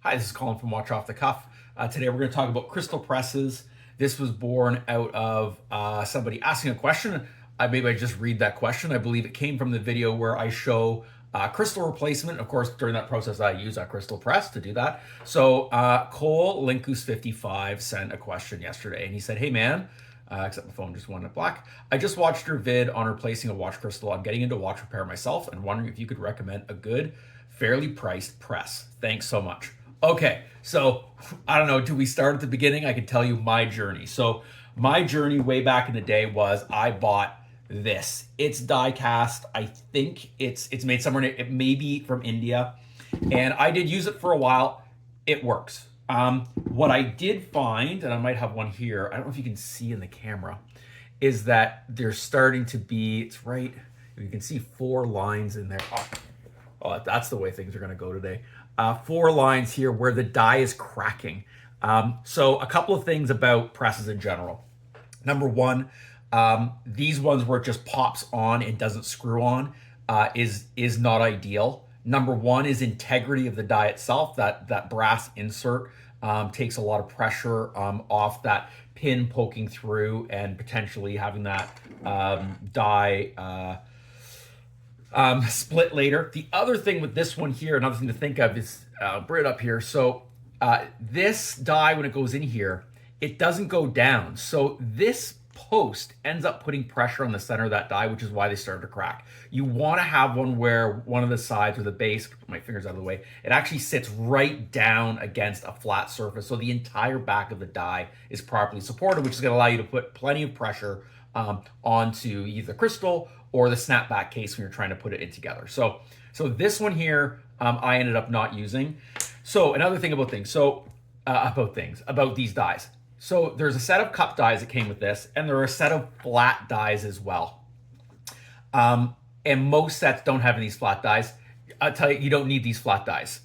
Hi, this is Colin from Watch Off the Cuff. Today we're going to talk about crystal presses. This was born out of somebody asking a question. Maybe I just read that question. I believe it came from the video where I show crystal replacement. Of course, during that process, I use a crystal press to do that. So Cole Linkus55 sent a question yesterday, and he said, "Hey man, except the phone just went black. I just watched your vid on replacing a watch crystal. I'm getting into watch repair myself and wondering if you could recommend a good, fairly priced press. Thanks so much." Okay, so I don't know, do we start at the beginning? I can tell you my journey. So my journey way back in the day was I bought this. It's die cast. I think it's made somewhere, it may be from India. And I did use it for a while. It works. What I did find, and I might have one here, I don't know if you can see in the camera, is that there's starting to be, it's right, you can see 4 lines in there. Oh, that's the way things are going to go today. 4 lines here where the die is cracking. So a couple of things about presses in general. Number one, these ones where it just pops on and doesn't screw on is not ideal. Number one is integrity of the die itself. That brass insert takes a lot of pressure off that pin poking through and potentially having that die split later. The other thing with this one here, another thing to think of is, bring it up here. So this die, when it goes in here, it doesn't go down. So this post ends up putting pressure on the center of that die, which is why they started to crack. You want to have one where one of the sides or the base, put my fingers out of the way, it actually sits right down against a flat surface. So the entire back of the die is properly supported, which is going to allow you to put plenty of pressure onto either crystal or the snapback case when you're trying to put it in together. So this one here, I ended up not using. So another thing about things, about these dies. So there's a set of cup dies that came with this, and there are a set of flat dies as well. And most sets don't have any flat dies. I'll tell you, you don't need these flat dies.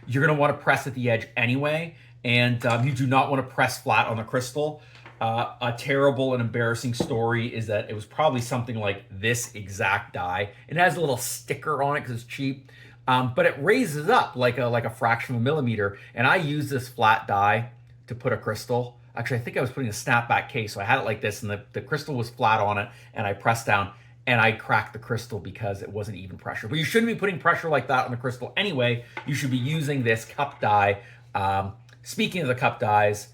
You're gonna wanna press at the edge anyway, and you do not wanna press flat on the crystal. A terrible and embarrassing story is that it was probably something like this exact die. It has a little sticker on it because it's cheap, but it raises up like a fraction of a millimeter. And I used this flat die to put a crystal. Actually, I think I was putting a snapback case, so I had it like this, and the crystal was flat on it, and I pressed down, and I cracked the crystal because it wasn't even pressure. But you shouldn't be putting pressure like that on the crystal anyway. You should be using this cup die. Speaking of the cup dies,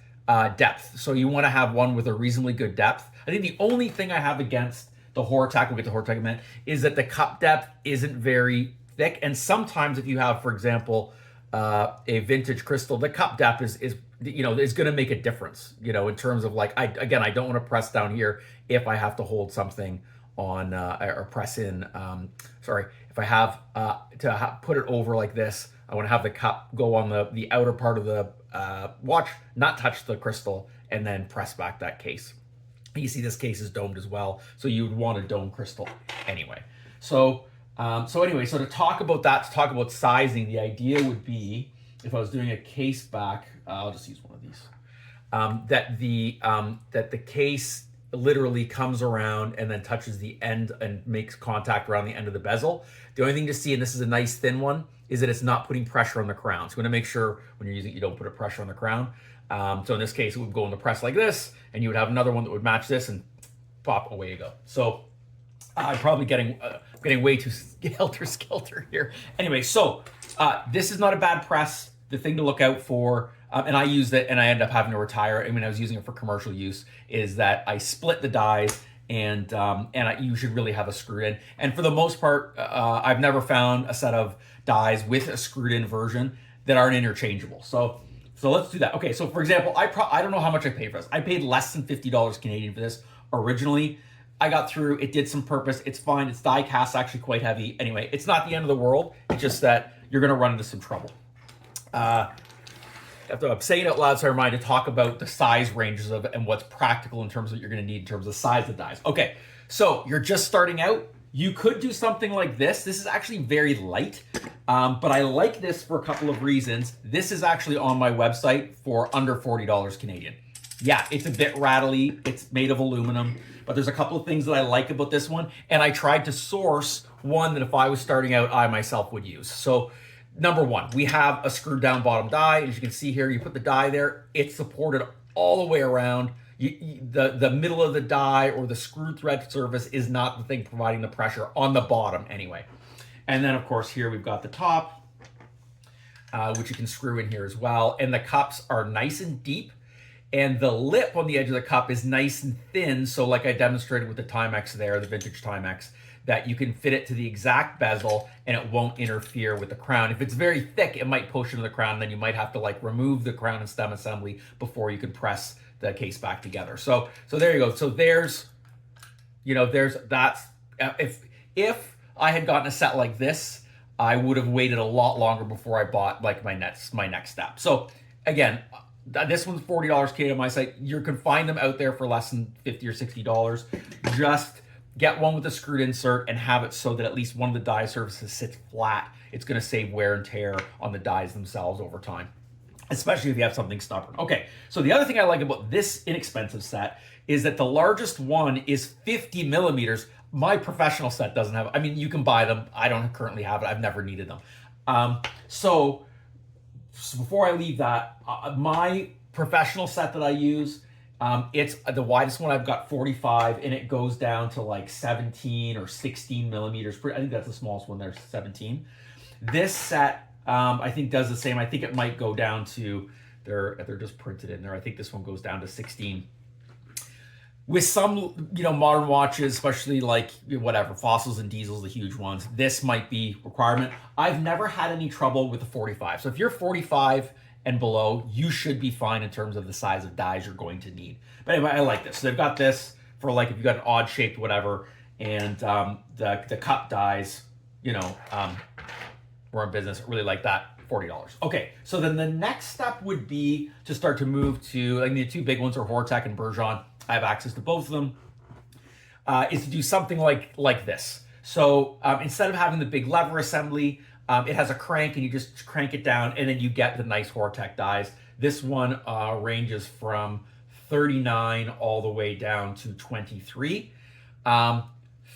depth. So you want to have one with a reasonably good depth. I think the only thing I have against the Horotec, we'll get to Horotec in a minute, is that the cup depth isn't very thick. And sometimes if you have, for example, a vintage crystal, the cup depth is going to make a difference, in terms of like, I don't want to press down here if I have to hold something on, or press in, if I have to put it over like this, I want to have the cup go on the outer part of the watch, not touch the crystal, and then press back that case. You see this case is domed as well, so you would want a dome crystal anyway. So to talk about that, to talk about sizing, the idea would be, if I was doing a case back, I'll just use one of these, that the case literally comes around and then touches the end and makes contact around the end of the bezel. The only thing to see, and this is a nice thin one, is that it's not putting pressure on the crown. So you want to make sure when you're using it, you don't put a pressure on the crown. So in this case, it would go in the press like this, and you would have another one that would match this, and pop, away you go. So I'm probably getting way too helter-skelter here. Anyway, so this is not a bad press. The thing to look out for, and I used it and I ended up having to retire. I mean, I was using it for commercial use, is that I split the dies, and you should really have a screw in. And for the most part, I've never found a set of dies with a screwed in version that aren't interchangeable. So let's do that. Okay, so for example, I don't know how much I paid for this. I paid less than $50 Canadian for this originally. I got through, it did some purpose, it's fine, it's die cast, actually quite heavy. Anyway, it's not the end of the world, it's just that you're gonna run into some trouble. I'm saying it out loud, so I remind to talk about the size ranges of it and what's practical in terms of what you're gonna need in terms of the size of dies. Okay, so you're just starting out, you could do something like this. This is actually very light, but I like this for a couple of reasons. This is actually on my website for under $40 Canadian. Yeah, it's a bit rattly, it's made of aluminum, but there's a couple of things that I like about this one, and I tried to source one that if I was starting out, I myself would use. So number one, we have a screwed down bottom die. As you can see here, you put the die there, it's supported all the way around. The middle of the die or the screw thread surface is not the thing providing the pressure on the bottom anyway. And then of course here we've got the top, which you can screw in here as well. And the cups are nice and deep. And the lip on the edge of the cup is nice and thin. So like I demonstrated with the Timex there, the vintage Timex, that you can fit it to the exact bezel and it won't interfere with the crown. If it's very thick, it might push into the crown. Then you might have to like remove the crown and stem assembly before you can press the case back together. So there you go. So there's, that's, if I had gotten a set like this, I would have waited a lot longer before I bought like my next step. So again, this one's $40 Canadian on my site. You can find them out there for less than $50 or $60. Just get one with a screwed insert and have it so that at least one of the die surfaces sits flat. It's going to save wear and tear on the dies themselves over time, especially if you have something stubborn. Okay, so the other thing I like about this inexpensive set is that the largest one is 50 millimeters. My professional set doesn't have, I mean, you can buy them. I don't currently have it. I've never needed them. So before I leave that, my professional set that I use, it's the widest one I've got 45, and it goes down to like 17 or 16 millimeters. I think that's the smallest one there, 17. This set, I think does the same. I think it might go down to, they're just printed in there. I think this one goes down to 16. With some, modern watches, especially like whatever, Fossils and Diesels, the huge ones, this might be requirement. I've never had any trouble with the 45. So if you're 45 and below, you should be fine in terms of the size of dies you're going to need. But anyway, I like this. So they've got this for like if you got an odd shaped whatever, and the cup dies, we're in business. I really like that. $40. Okay, so then the next step would be to start to move to, the two big ones are Horotec and Bourgeon. I have access to both of them, is to do something like this. So instead of having the big lever assembly, it has a crank and you just crank it down and then you get the nice Horotec dies. This one ranges from 39 all the way down to 23.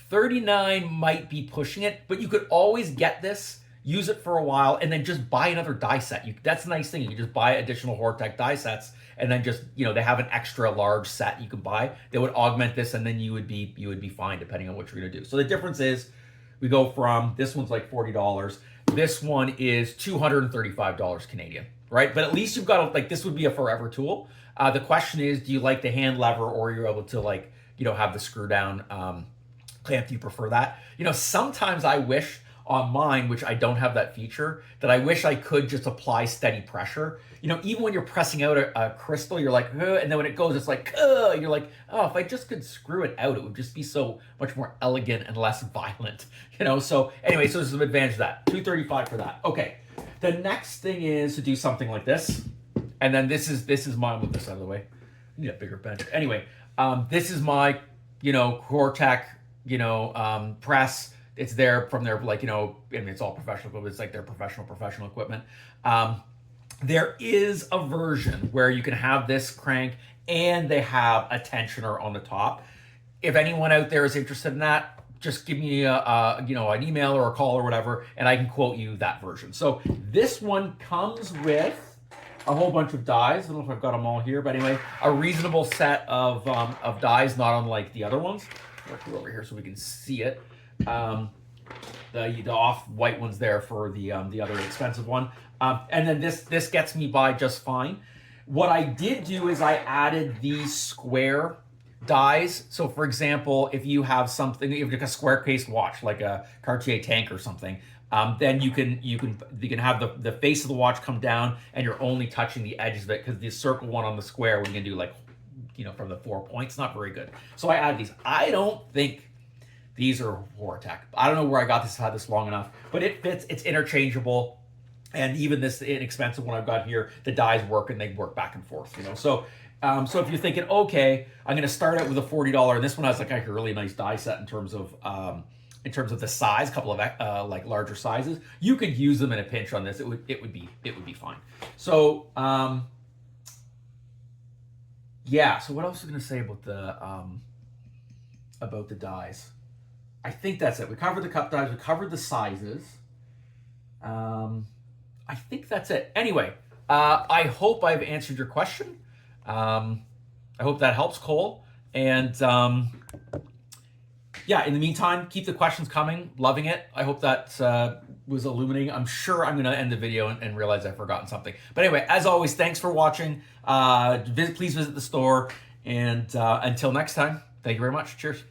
39 might be pushing it, but you could always get this, use it for a while, and then just buy another die set. That's the nice thing. You can just buy additional Horotec die sets, and then just, they have an extra large set you can buy. They would augment this, and then you would be fine depending on what you're gonna do. So the difference is, we go from, this one's like $40. This one is $235 Canadian, right? But at least you've got, this would be a forever tool. The question is, do you like the hand lever, or you're able to have the screw down clamp? Do you prefer that? Sometimes I wish on mine, which I don't have that feature, that I wish I could just apply steady pressure. Even when you're pressing out a crystal, you're like, ugh, and then when it goes, it's like, ugh, you're like, oh, if I just could screw it out, it would just be so much more elegant and less violent, So anyway, so there's some advantage to that. $235 for that. Okay, the next thing is to do something like this, and then this is mine. Move this out of the way. I need a bigger bench. Anyway, this is my, Horotec, press. It's there from their, it's all professional equipment. It's like their professional equipment. There is a version where you can have this crank and they have a tensioner on the top. If anyone out there is interested in that, just give me an email or a call or whatever, and I can quote you that version. So this one comes with a whole bunch of dies. I don't know if I've got them all here, but anyway, a reasonable set of dies, not unlike the other ones. I'll put it over here so we can see it. The off-white one's there for the other expensive one. And then this gets me by just fine. What I did do is I added these square dies. So for example, if you have something, if like a square case watch, like a Cartier tank or something, then you can have the face of the watch come down and you're only touching the edges of it, because the circle one on the square, we can do from the 4 points, not very good. So I added these. I don't think these are Horotec. I don't know where I got this, had this long enough, but it fits, it's interchangeable. And even this inexpensive one I've got here, the dies work and they work back and forth, So so if you're thinking, okay, I'm gonna start out with a $40, and this one has a really nice die set in terms of the size, a couple of larger sizes, you could use them in a pinch on this. It would be fine. So yeah, so what else was I gonna say about the dies? I think that's it. We covered the cup dies, we covered the sizes. I think that's it. Anyway, I hope I've answered your question. I hope that helps, Cole. And yeah, in the meantime, keep the questions coming. Loving it. I hope that was illuminating. I'm sure I'm going to end the video and realize I've forgotten something. But anyway, as always, thanks for watching. Please visit the store. And until next time, thank you very much. Cheers.